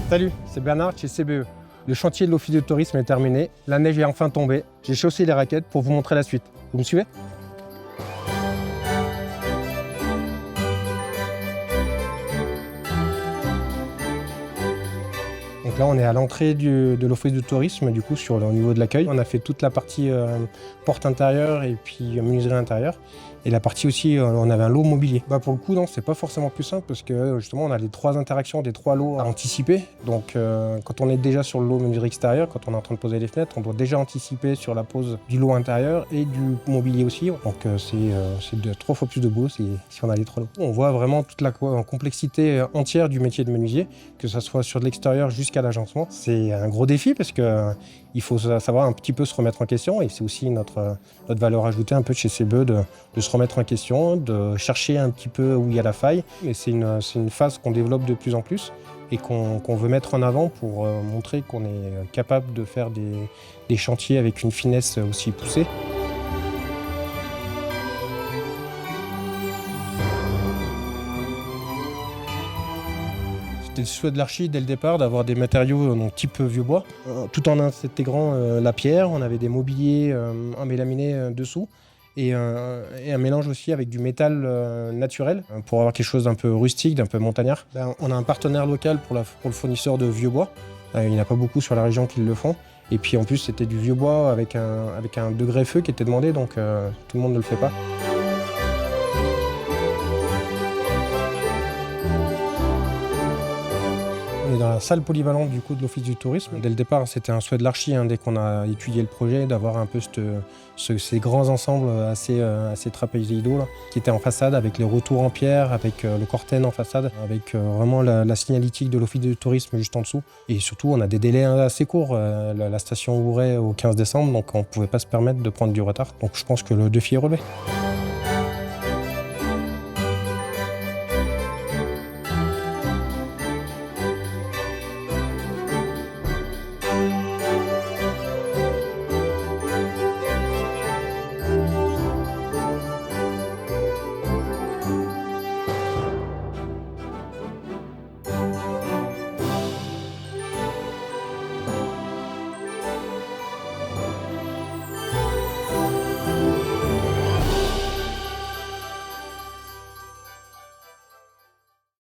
Salut, c'est Bernard chez CBE. Le chantier de l'office de tourisme est terminé, la neige est enfin tombée. J'ai chaussé les raquettes pour vous montrer la suite. Vous me suivez? Donc là, on est à l'entrée de l'office de tourisme, du coup, au niveau de l'accueil. On a fait toute la partie porte intérieure et puis menuiserie intérieure. Et la partie aussi, on avait un lot mobilier. Pour le coup, non, c'est pas forcément plus simple parce que justement, on a les 3 interactions des 3 lots à anticiper. Donc, quand on est déjà sur le lot menuiserie extérieure, quand on est en train de poser les fenêtres, on doit déjà anticiper sur la pose du lot intérieur et du mobilier aussi. Donc, c'est 3 fois plus de boulot si on a les 3 lots. On voit vraiment toute la complexité entière du métier de menuisier, que ce soit sur de l'extérieur jusqu'à l'agencement. C'est un gros défi parce que il faut savoir un petit peu se remettre en question et c'est aussi notre valeur ajoutée un peu chez CBE de se remettre en question, de chercher un petit peu où il y a la faille. Et c'est une phase qu'on développe de plus en plus et qu'on veut mettre en avant pour montrer qu'on est capable de faire des chantiers avec une finesse aussi poussée. C'était le souhait de l'archi dès le départ d'avoir des matériaux type vieux bois, tout en intégrant la pierre. On avait des mobiliers en mélaminé dessous et un mélange aussi avec du métal naturel pour avoir quelque chose d'un peu rustique, d'un peu montagnard. On a un partenaire local pour le fournisseur de vieux bois. Il n'y en a pas beaucoup sur la région qui le font. Et puis en plus c'était du vieux bois avec un degré feu qui était demandé, donc tout le monde ne le fait pas. On est dans la salle polyvalente du coup de l'office du tourisme. Dès le départ, c'était un souhait de l'archi, dès qu'on a étudié le projet, d'avoir un peu ces grands ensembles assez trapézoïdaux qui étaient en façade, avec les retours en pierre, avec le cortène en façade, avec vraiment la signalétique de l'office du tourisme juste en dessous. Et surtout, on a des délais assez courts. La station ouvrait au 15 décembre, donc on ne pouvait pas se permettre de prendre du retard. Donc je pense que le défi est relevé.